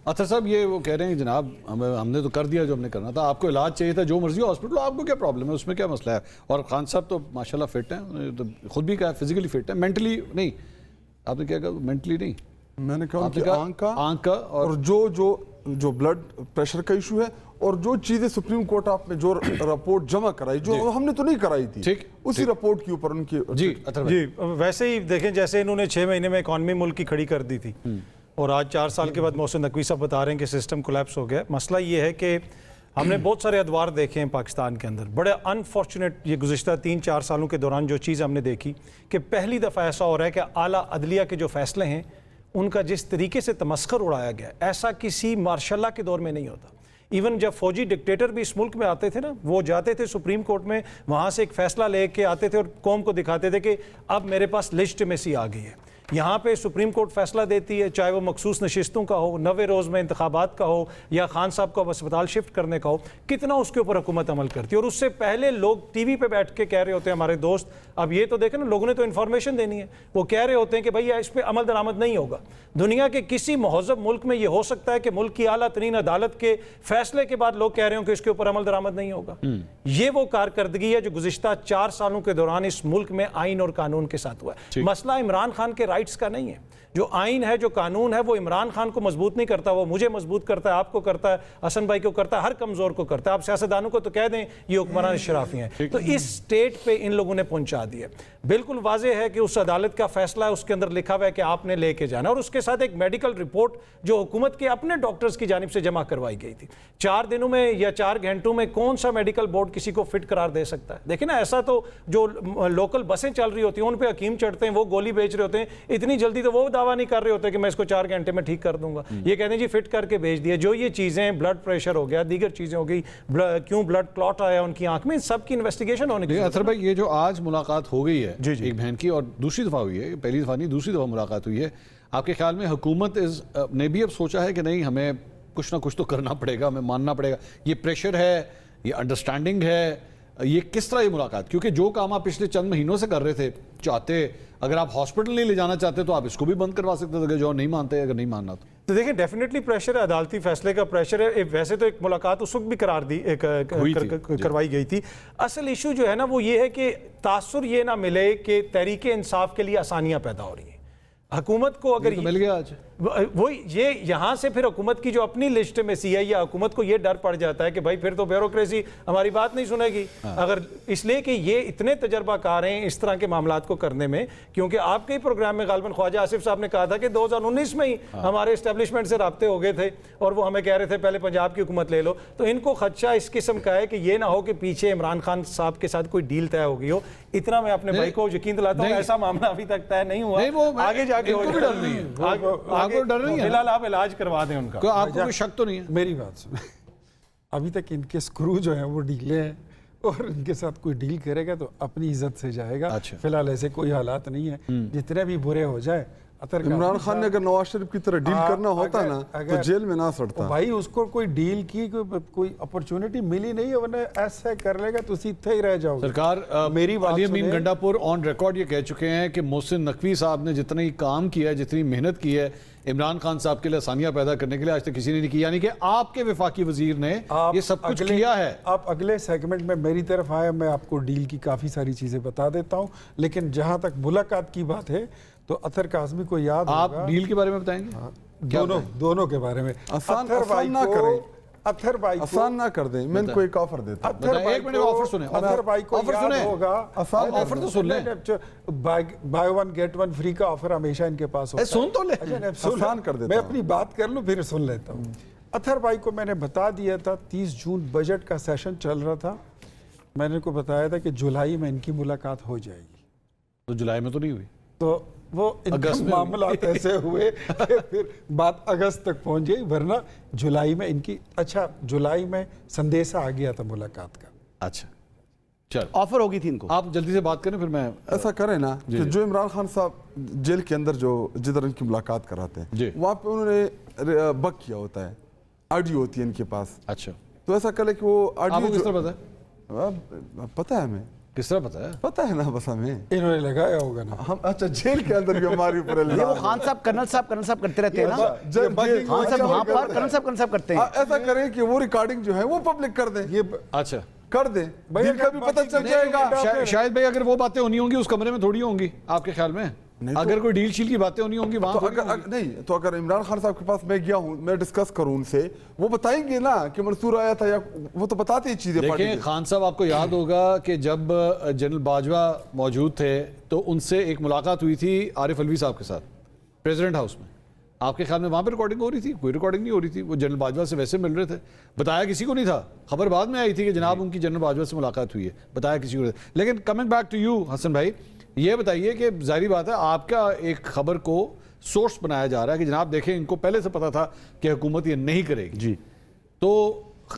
اطہر صاحب یہ وہ کہہ رہے ہیں جناب ہم نے تو کر دیا جو ہم نے کرنا تھا, آپ کو علاج چاہیے تھا جو مرضی ہاسپٹل, آپ کو کیا پرابلم ہے, اس میں کیا مسئلہ ہے؟ اور خان صاحب تو ماشاءاللہ فٹ ہیں, تو خود بھی کہا فزیکلی فٹ ہے, مینٹلی نہیں. آپ نے کیا کہا مینٹلی نہیں, میں نے کہا کہ آنکھ کا اور جو بلڈ پریشر کا ایشو ہے, اور جو چیزیں سپریم کورٹ آپ نے جو رپورٹ جمع کرائی جو ہم نے تو نہیں کرائی تھی, اسی رپورٹ کے اوپر ان کی. جی ویسے ہی دیکھیں جیسے انہوں نے 6 مہینے میں اکانومی ملک کی کھڑی کر دی تھی, اور آج 4 سال کے بعد محسن نقوی صاحب بتا رہے ہیں کہ سسٹم کولیپس ہو گیا. مسئلہ یہ ہے کہ ہم نے بہت سارے ادوار دیکھے ہیں پاکستان کے اندر, بڑے انفارچونیٹ یہ گزشتہ 3-4 سالوں کے دوران جو چیز ہم نے دیکھی کہ پہلی دفعہ ایسا ہو رہا ہے کہ اعلیٰ عدلیہ کے جو فیصلے ہیں ان کا جس طریقے سے تمسخر اڑایا گیا, ایسا کسی مارشاء اللہ کے دور میں نہیں ہوتا. ایون جب فوجی ڈکٹیٹر بھی اس ملک میں آتے تھے نا, وہ جاتے تھے سپریم کورٹ میں, وہاں سے ایک فیصلہ لے کے آتے تھے اور قوم کو دکھاتے تھے کہ اب میرے پاس لیجٹمیسی آ گئی ہے. یہاں پہ سپریم کورٹ فیصلہ دیتی ہے, چاہے وہ مخصوص نشستوں کا ہو, 90 روز میں انتخابات کا ہو, یا خان صاحب کو اسپتال شفٹ کرنے کا ہو, کتنا اس کے اوپر حکومت عمل کرتی ہے. اور اس سے پہلے لوگ ٹی وی پہ بیٹھ کے کہہ رہے ہوتے ہیں ہمارے دوست, اب یہ تو دیکھیں نا, لوگوں نے تو انفارمیشن دینی ہے, وہ کہہ رہے ہوتے ہیں کہ بھئی اس پہ عمل درآمد نہیں ہوگا. دنیا کے کسی مہذب ملک میں یہ ہو سکتا ہے کہ ملک کی اعلیٰ ترین عدالت کے فیصلے کے بعد لوگ کہہ رہے ہوں کہ اس کے اوپر عمل درآمد نہیں ہوگا. یہ وہ کارکردگی ہے جو گزشتہ 4 سالوں کے دوران اس ملک میں آئین اور قانون کے ساتھ ہوا ہے. مسئلہ عمران خان کے رائٹس کا نہیں ہے. جو آئین ہے, جو قانون ہے, وہ عمران خان کو مضبوط نہیں کرتا, وہ مجھے مضبوط کرتا ہے, آپ کو کرتا ہے, حسن بھائی کو کرتا ہے, ہر کمزور کو کرتا ہے. آپ سیاستدانوں کو تو کہہ دیں یہ حکمران اشرافی ہیں. تو اس سٹیٹ پہ ان لوگوں نے پہنچا دیا. بالکل واضح ہے کہ اس عدالت کا فیصلہ ہے, اس کے اندر لکھا ہوا ہے کہ آپ نے لے کے جانا, اور اس کے ساتھ ایک میڈیکل رپورٹ جو حکومت کے اپنے ڈاکٹرز کی جانب سے جمع کروائی گئی تھی. 4 دنوں میں یا 4 گھنٹوں میں کون سا میڈیکل بورڈ کسی کو فٹ قرار دے سکتا ہے؟ دیکھیں نا, ایسا تو جو لوکل بسیں چل رہی ہوتی ہیں ان پہ حکیم چڑھتے ہیں, وہ گولی بیچ رہے ہوتے ہیں, اتنی جلدی تو وہ دعویٰ نہیں کر رہے ہوتے کہ میں اس کو 4 گھنٹے میں ٹھیک کر دوں گا. یہ کہتے ہیں جی فٹ کر کے بھیج دیا. جو یہ چیزیں بلڈ پریشر ہو گیا, دیگر چیزیں ہو گئی, کیوں بلڈ کلوٹ آیا ان کی آنکھ میں, سب کی انویسٹیگیشن ہونے کی. اطہر بھائی, یہ جو آج ملاقات ہو گئی ہے ایک بہن کی, اور دوسری دفعہ ہوئی ہے, پہلی دفعہ نہیں دوسری دفعہ ملاقات ہوئی ہے, آپ کے خیال میں حکومت نے بھی اب سوچا ہے کہ نہیں ہمیں کچھ نہ کچھ تو کرنا پڑے گا, ہمیں ماننا پڑے گا, یہ پریشر ہے, یہ انڈرسٹینڈنگ ہے, یہ کس طرح یہ ملاقات؟ کیونکہ جو کام آپ پچھلے چند مہینوں سے کر رہے تھے, چاہتے اگر آپ ہاسپٹل نہیں لے جانا چاہتے تو آپ اس کو بھی بند کروا سکتے تھے, جو نہیں مانتے اگر نہیں ماننا تو دیکھیں ڈیفینیٹلی پریشر ہے, عدالتی فیصلے کا پریشر ہے. ویسے تو ایک ملاقات اس وقت بھی کروائی گئی تھی. اصل ایشو جو ہے نا وہ یہ ہے کہ تاثر یہ نہ ملے کہ تحریک انصاف کے لیے آسانیاں پیدا ہو رہی ہیں. حکومت کو اگر مل گیا آج, وہی یہ یہاں سے پھر حکومت کی جو اپنی لیجٹمیسی ہے, یا حکومت کو یہ ڈر پڑ جاتا ہے کہ بھائی پھر تو بیوروکریسی ہماری بات نہیں سنے گی. اگر اس لیے کہ یہ اتنے تجربہ کار ہیں اس طرح کے معاملات کو کرنے میں, کیونکہ آپ کے ہی پروگرام میں غالباً خواجہ آصف صاحب نے کہا تھا کہ 2019 میں ہی ہمارے اسٹیبلشمنٹ سے رابطے ہو گئے تھے, اور وہ ہمیں کہہ رہے تھے پہلے پنجاب کی حکومت لے لو. تو ان کو خدشہ اس قسم کا ہے کہ یہ نہ ہو کہ پیچھے عمران خان صاحب کے ساتھ کوئی ڈیل طے ہو گئی ہو. اتنا میں اپنے بھائی کو یقین دلاتا ہوں, ایسا معاملہ ابھی تک طے نہیں ہوا, آگے جا کے ڈر نہیں ہے. فی الحال آپ علاج کروا دیں ان کا. آپ کو کوئی شک تو نہیں ہے؟ میری بات سنیں, ابھی تک ان کے سکرو جو ہیں وہ ڈھیلے ہیں, اور ان کے ساتھ کوئی ڈیل کرے گا تو اپنی عزت سے جائے گا. فی الحال ایسے کوئی حالات نہیں ہیں, جتنے بھی برے ہو جائے. عمران خان نے اگر نواز شریف کی طرح ڈیل کرنا ہوتا نا تو جیل میں نہ سڑتا. بھائی اس کو کوئی ڈیل کی کوئی اپرچونٹی ملی نہیں ہے, ورنہ ایسا کر لے گا تو سیدھے ہی رہ جاؤ. سرکار میری علی امین گنڈا پور آن ریکارڈ یہ کہہ چکے ہیں کہ محسن نقوی صاحب نے جتنی کام کیا ہے, جتنی محنت کی ہے عمران خان صاحب کے لیے آسانیاں پیدا کرنے کے لیے, آج تک کسی نے نہیں کی. یعنی کہ آپ کے وفاقی وزیر نے یہ سب کچھ کیا ہے. آپ اگلے سیگمنٹ میں میری طرف آئے, میں آپ کو ڈیل کی کافی ساری چیزیں بتا دیتا ہوں. لیکن جہاں تک ملاقات کی بات ہے تو اطہر کاظمی کو یاد ہوگا. آپ ڈیل کے بارے میں بتائیں گے؟ دونوں کے بارے میں. آسان نہ کریں, اطہر بھائی آسان نہ کر دیں. میں ان کو ایک آفر دیتا ہوں. اطہر بھائی کو یاد ہوگا, آفر تو سن لیں. Buy one get one free کا آفر ہمیشہ ان کے پاس ہوتا ہے. سن تو لیں, آسان کر دیتا ہوں. میں اپنی بات کر لوں پھر سن لیتا ہوں. اطہر بھائی کو میں نے بتا دیا تھا 30 جون بجٹ کا سیشن چل رہا تھا, میں نے ان کو بتایا تھا کہ جولائی میں ان کی ملاقات ہو جائے گی. تو جولائی میں تو نہیں ہوئی, تو وہ ان کے معاملات ایسے ہوئے کہ پھر بات اگست تک پہنچ گئی, ورنہ جولائی میں ان کی, اچھا جولائی میں سندیسہ آ گیا تھا ملاقات کا. اچھا چل آفر ہوگی تھی ان کو. آپ جلدی سے بات کریں پھر میں ایسا کریں نا کہ جو عمران خان صاحب جیل کے اندر جدھر ان کی ملاقات کراتے ہیں وہاں پہ انہوں نے بک کیا ہوتا ہے, آڈیو ہوتی ہے ان کے پاس. اچھا تو ایسا کرے کہ وہ آڈیو کس طرح پتا ہے؟ پتہ ہے ہمیں, किस तरह पता है? पता है ना बस हमें, इन्होंने लगाया होगा ना। हम अच्छा जेल के अंदर भी हमारे ऊपर ये वो खान साहब कर्नल साहब करते रहते हैं ना, खान साहब वहाँ पर कर्नल साहब करते हैं। ऐसा करें कि वो रिकॉर्डिंग जो है वो पब्लिक कर दें, ये अच्छा कर दें, डील का भी पता चल जाएगा। शायद भाई अगर वो बातें होनी होंगी उस कमरे में थोड़ी होंगी आपके ख्याल में? अगर कोई डील शील की बातें होनी होंगी वहां तो नहीं तो अगर इमरान खान साहब के पास मैं गया हूं, मैं डिस्कस करूं उनसे, वो बताएंगे ना कि मंसूर आया था, या वो तो बताते ही चीजें। देखिए खान साहब, आपको याद होगा कि जब जनरल बाजवा मौजूद थे तो उनसे एक मुलाकात हुई थी आरिफ अलवी साहब के साथ प्रेसिडेंट हाउस में। आपके ख्याल में वहाँ पे रिकॉर्डिंग हो रही थी? कोई रिकॉर्डिंग नहीं हो रही थी। वो जनरल बाजवा से वैसे मिल रहे थे, बताया किसी को नहीं था। खबर बाद में आई थी कि जनाब उनकी जनरल बाजवा से मुलाकात हुई है, बताया किसी को नहीं। लेकिन coming back to you Hasan भाई, ये बताइए कि जाहिर बात है आपका एक खबर को सोर्स बनाया जा रहा है कि जनाब देखें इनको पहले से पता था कि हुकूमत ये नहीं करेगी जी, तो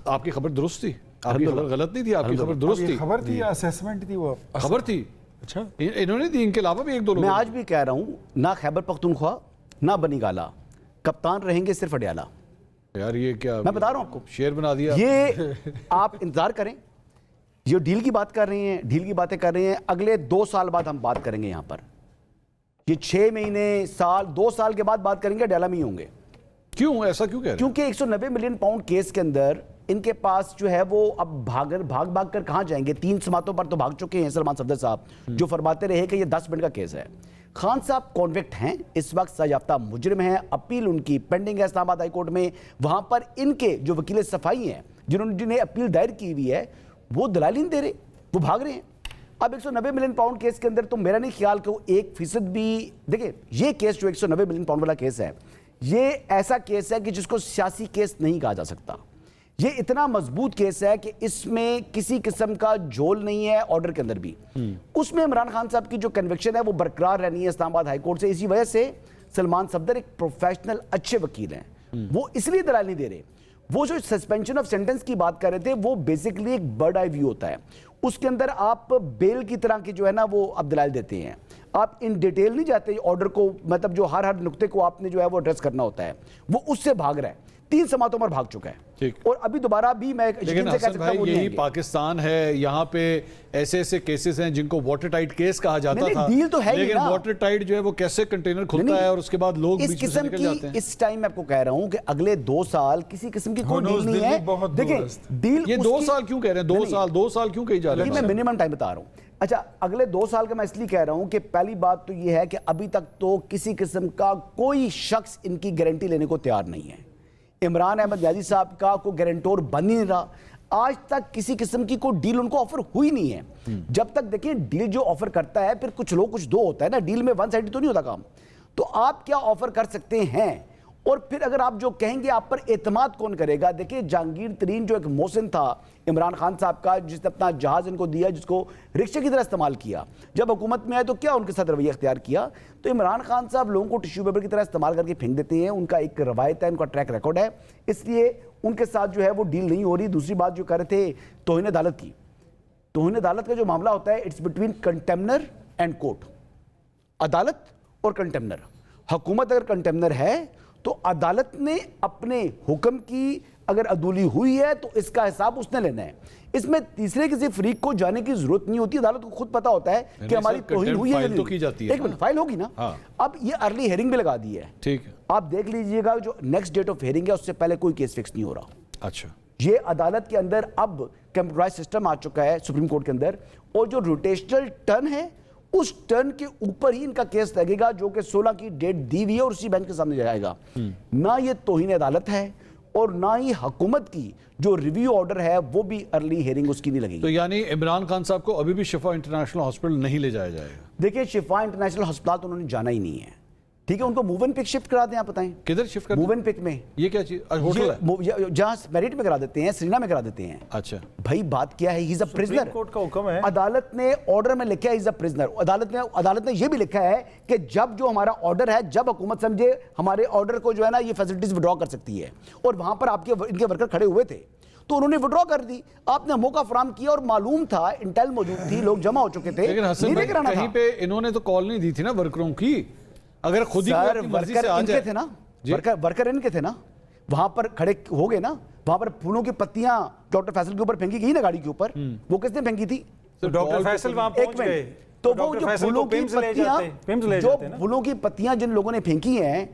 आपकी खबर दुरुस्त थी? आपकी खबर गलत नहीं थी? आपकी खबर दुरुस्त थी? खबर थी या असेसमेंट थी? वो खबर थी। अच्छा, इन्होंने दी, इनके अलावा भी एक दो लोग। मैं आज भी कह रहा हूँ, ना खैबर पख्तूनख्वा ना बनी गाला, कप्तान रहेंगे सिर्फ अडयाला। यार ये क्या, मैं बता रहा हूँ आपको, शेर बना दिया ये आप इंतजार करें। ये डील की बात कर रहे हैं, डील की बातें कर रहे हैं, अगले 2 साल बाद हम बात करेंगे यहाँ पर। ये 6 महीने, साल, 2 साल के बाद बात करेंगे, अडयाला में ही होंगे। क्यों ऐसा क्यों कह रहे हैं? क्योंकि 190 मिलियन पाउंड केस के अंदर इनके पास जो है वो अब भाग कर कहां जाएंगे? 3 समातों पर तो भाग चुके हैं सलमान सफदर साहब, जो फरमाते रहे कि ये 10 मिनट का केस है। खान साहब कॉन्विक्ट हैं, इस वक्त सजायाफ्ता मुजरिम हैं, अपील उनकी पेंडिंग है इस्लामाबाद हाई कोर्ट में। वहां पर इनके जो वकील सफाई हैं, जिन्हें अपील दायर की हुई है, वो दलाली नहीं दे रहे, वो भाग रहे हैं। अब 190 मिलियन पाउंड केस के अंदर तो मेरा नहीं ख्याल कि वो 1% भी, देखिए ये केस जो 190 मिलियन पाउंड वाला केस है, ये ऐसा केस है कि जिसको सियासी केस नहीं कहा जा सकता। ये इतना मजबूत केस है कि इसमें किसी किस्म का झोल नहीं है, ऑर्डर के अंदर भी। उसमें इमरान खान साहब की जो कन्विक्शन है वो बरकरार रहनी है इस्लामाबाद हाई कोर्ट से। इसी वजह से सलमान सफदर एक प्रोफेशनल अच्छे वकील हैं, वो इसलिए दलाल नहीं दे रहे। वो जो सस्पेंशन ऑफ सेंटेंस की बात कर रहे थे, वो बेसिकली एक बर्ड आई व्यू होता है। उसके अंदर आप बेल की तरह की जो है ना वो आप दलाल देते हैं, आप इन डिटेल नहीं जाते ऑर्डर को, मतलब जो हर नुक्ते को आपने जो है वो एड्रेस करना होता है। वो उससे भाग रहा है, 3 समातों पर भाग चुका है, और अभी दोबारा भी मैं लेकिन हसन भाई यही पाकिस्तान है, यहाँ पे ऐसे ऐसे केसेस हैं जिनको वाटर टाइट केस कहा जाता था, डील तो है, लेकिन वाटर टाइट जो है वो कैसे कंटेनर खुलता है और उसके बाद लोग बीच में से निकल जाते हैं। इस टाइम मैं आपको कह रहा हूँ कि अगले 2 साल किसी किस्म की कोई डील नहीं है। देखिए डील, ये 2 साल क्यों कह रहे हैं? 2 साल क्यों कही जा रही है? मैं मिनिमम टाइम बता रहा हूँ। अच्छा, अगले 2 साल का मैं इसलिए कह रहा हूं कि पहली बात तो यह है कि अभी तक तो किसी किस्म का कोई शख्स इनकी गारंटी लेने को तैयार नहीं है। इमरान अहमद याजी साहब का कोई गारंटर बन ही नहीं रहा। आज तक किसी किस्म की कोई डील उनको ऑफर हुई नहीं है। जब तक देखिए डील जो ऑफर करता है, फिर कुछ लोग कुछ दो होता है ना, डील में वन साइड तो नहीं होता काम। तो आप क्या ऑफर कर सकते हैं, और फिर अगर आप जो कहेंगे आप पर एतमाद कौन करेगा? देखिए जहांगीर तरीन जो एक मोहसिन था इमरान खान साहब का, जिसने अपना जहाज इनको दिया, जिसको रिक्शे की तरह इस्तेमाल किया, जब हुकूमत में आए तो क्या उनके साथ रवैया इख्तियार किया? तो इमरान खान साहब लोगों को टिश्यू पेपर की तरह इस्तेमाल करके फेंक देते हैं। उनका एक रवायत है, उनका ट्रैक रिकॉर्ड है, इसलिए उनके साथ जो है वो डील नहीं हो रही। दूसरी बात जो कर रहे थे तौहीन अदालत की, तौहीन अदालत का जो मामला होता है, इट्स बिटवीन कंटेम्नर एंड कोर्ट। अदालत और कंटेम्नर, हुकूमत अगर कंटेम्नर है तो अदालत ने अपने हुक्म की अगर अदूली हुई है तो इसका हिसाब उसने लेना है। इसमें तीसरे किसी फरीक को जाने की जरूरत नहीं होती, अदालत को खुद पता होता है कि हमारी तौहीन हुई है, तो की जाती है। एक मिनट, फाइल होगी ना। हाँ। अब ये अर्ली हेयरिंग भी लगा दी है, ठीक है, आप देख लीजिएगा जो नेक्स्ट डेट ऑफ हेयरिंग है उससे पहले कोई केस फिक्स नहीं हो रहा। अच्छा, ये अदालत के अंदर अब कंप्यूटराइज सिस्टम आ चुका है सुप्रीम कोर्ट के अंदर, और जो रोटेशनल टर्न है उस टर्न के ऊपर ही इनका केस लगेगा, जो कि 16 की डेट दी हुई है और उसी बेंच के सामने जाएगा। ना ये तौहीन अदालत है और ना ही हुकूमत की जो रिव्यू ऑर्डर है वो भी अर्ली हियरिंग उसकी नहीं लगेगी। तो यानी इमरान खान साहब को अभी भी शिफा इंटरनेशनल हॉस्पिटल नहीं ले जाया जाएगा? देखिए शिफा इंटरनेशनल हॉस्पिटल तो उन्होंने जाना ही नहीं है, ठीक है, उनको मूव एंड पिक शिफ्ट करा दें। आप बताएं किधर शिफ्ट कर? मूव एंड पिक में। ये क्या चीज? होटल है जहां मेरिट में करा देते हैं, श्रीना में करा देते हैं। अच्छा भाई बात क्या है, he is a prisoner. Court का हुक्म है, अदालत ने ऑर्डर में लिखा है ही इज अ प्रिजनर। अदालत ने ये भी लिखा है कि जब जो हमारा ऑर्डर है, जब हुकूमत समझे हमारे ऑर्डर को जो है ना ये फैसिलिटीज विड्रॉ कर सकती है, और वहां पर आपके इनके वर्कर खड़े हुए थे तो उन्होंने विड्रॉ कर दी, आपने मौका फराम किया और मालूम था, इंटेल मौजूद थी, लोग जमा हो चुके थे। लेकिन हसन भाई कहीं पे इन्होंने तो कॉल नहीं दी थी ना वर्करों की। अगर खुद ही वर्कर इनके थे ना, वर्कर इनके थे ना, वहां पर खड़े हो गए ना, वहां पर फूलों की पत्तियां डॉक्टर फैसल के ऊपर फेंकी गई ना, गाड़ी के ऊपर, वो किसने फेंकी थी? तो डॉक्टर फैसल वहां एक पहुंच गए मिनट, तो वो डॉक्टर जो फैसल फूलों को की पिम्स ले जाते जो ना। फूलों की पत्तियां जिन लोगों ने फेंकी हैं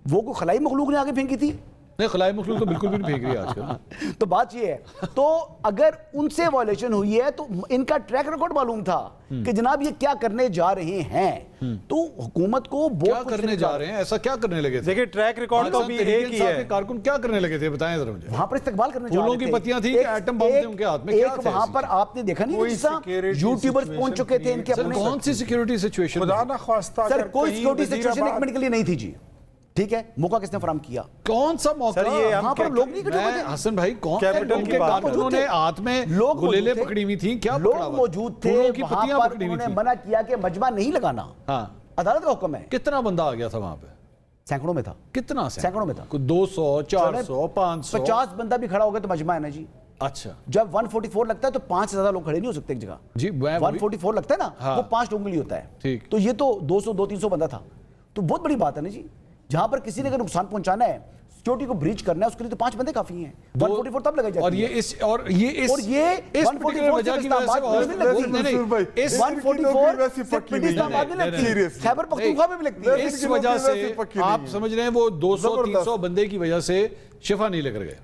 वो कोई खलाई मखलूक ने आगे फेंकी थी? नहीं, खलाई मखलूक तो बिल्कुल भी नहीं फेंक रही है आजकल। तो बात ये है, तो अगर उनसे वायलेशन हुई है तो इनका ट्रैक रिकॉर्ड मालूम था कि जनाब ये क्या करने जा रहे हैं, तो हुकूमत को क्या करने जा रहे हैं, ऐसा क्या करने लगे थे? देखिए ट्रैक रिकॉर्ड तो अभी एक ही है। कारकुन क्या करने लगे थे, बताएं जरा मुझे। वहां पर इस्तकबाल करने जा रहे थे। फूलों की पत्तियां थी कि एटम बम थे उनके हाथ में, क्या एक थे वहां ऐसी? पर आपने देखा नहीं यूट्यूबर्स पहुंच चुके थे इनके सर अपने। कौन सी सिक्योरिटी सिचुएशन? खुदा ना ख्वास्ता सर अगर कोई कहीं सिक्योरिटी सिचुएशन एक वज़ीराबाद- मिनट के लिए नहीं थी जी, ठीक है, मौका किसने फराहम किया? कौन सा मौका? सर, ये हम वहां पर लोग नहीं इकट्ठे हुए थे। हसन भाई कौन कैपिटल उनके की बात कारकुनों ने हाथ में लोग गुलेले मौजूद थे। पकड़ी हुई थी, क्या लोग पकड़ा हुआ? मौजूद थे फूलों की वहां पत्तियां पर, पकड़ी हुई उन्होंने थी। मना किया कि मजमा नहीं लगाना, हाँ, अदालत का हुक्म है। कितना बंदा आ गया था वहां पे? सैकड़ों में था, कितना सैकड़ों में था। 200, 400, 500? 50 बंदा भी खड़ा हो गया तो मजमा है ना जी। अच्छा जब 144 लगता है तो 5 से ज्यादा लोग खड़े नहीं हो सकते एक जगह। जी, मैं वही- 144 लगता है ना, हाँ। वो 5 लोगों के लिए होता है। ठीक। तो ये तो 200-300 बंदा था, तो बहुत बड़ी बात है ना जी। जहां पर किसी ने अगर नुकसान पहुंचाना है, सिक्योरिटी को ब्रीच करना है, उसके लिए तो 5 बंदे काफी हैं। 144 तब लगाई जाती और है। ये इस इस particular वजह की वजह से और- नहीं, नहीं, इस 144 वैसी सिर्फ पक्की पिंडी नहीं इस्लामाबाद में नहीं, लगती है, seriously। खैबर पख्तूनख्वा में भी लगती है। इस वजह से वैसी पक्की आप नहीं है। समझ रहे हैं वो 200-300 बंदे की वजह से शिफा नहीं लेकर गए,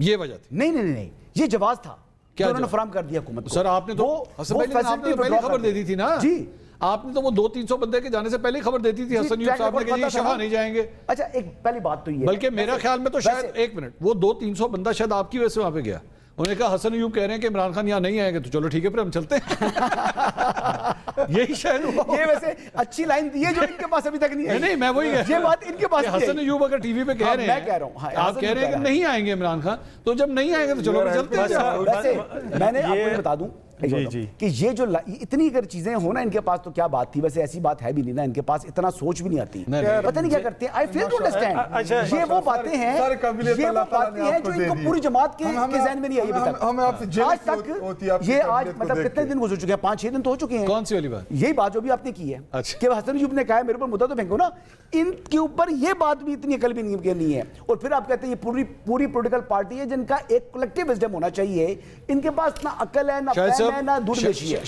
ये वजह थी। नहीं नहीं नहीं नहीं, ये जवाब था क्या जो उन्होंने जवाब? फराहम कर दिया हुकूमत को। सर आपने तो हसन भाई, लेकिन आपने तो पहले खबर दे दी थी ना जी। आपने तो वो 200-300 बंदे के जाने से पहले ही खबर देती थी हसन यूब साहब ने कि ये शिफा नहीं जाएंगे। अच्छा एक पहली बात तो ये बल्कि मेरा ख्याल में तो शायद एक मिनट, वो 200-300 बंदा शायद आपकी वजह से वहां पे गया। उन्होंने कहा हसन यूब कह रहे हैं कि इमरान खान यहाँ नहीं आएंगे, तो चलो ठीक है फिर हम चलते हैं। यही शायद हुआ। ये वैसे अच्छी लाइन दी है जो इनके पास अभी तक नहीं है। नहीं मैं वही कह ये बात इनके पास कि नहीं है। हसन यूब अगर टीवी पे कह हाँ, रहे मैं हैं, कह रहा हूँ, हाँ, आप हसन कह यूब रहे हैं कह कि रहा है। नहीं आएंगे इमरान खान, तो जब नहीं आएंगे तो चलो फिर चलते हैं। वैसे मैंने आपको ये बता दूं जी, जी। कि ये जो इतनी अगर चीजें हो ना इनके पास, तो क्या बात थी। वैसे ऐसी बात है भी नहीं ना, इनके पास इतना सोच भी नहीं आती, पता नहीं क्या करते हैं। आई फेल टू अंडरस्टैंड। ये वो बातें हैं, सारे काबिलियत ये वो अल्लाह ताला बातें ने हैं आपको जो दे इनको दी। पूरी जमात के हमें ज़हन में नहीं आई अभी तक। हमें आपसे आज जेलसी तक होती है आपकी ये आज काबिलियत को मतलब देख कितने के। दिन गुजर चुके हैं, 5-6 दिन तो हो चुके हैं। कौन सी वाली बात? यही बात जो भी आपने की है अच्छा। कि हसन यूब ने कहा है मेरे ऊपर मुद्दा तो फेंको ना, इनके ऊपर ये बात भी इतनी अकल भी नहीं है। और फिर आप कहते हैं ये पूरी पॉलिटिकल पार्टी है जिनका एक कलेक्टिव विजडम होना चाहिए, इनके पास ना अकल है, ना शायद फहम साहब- है, ना दूरदर्शी है।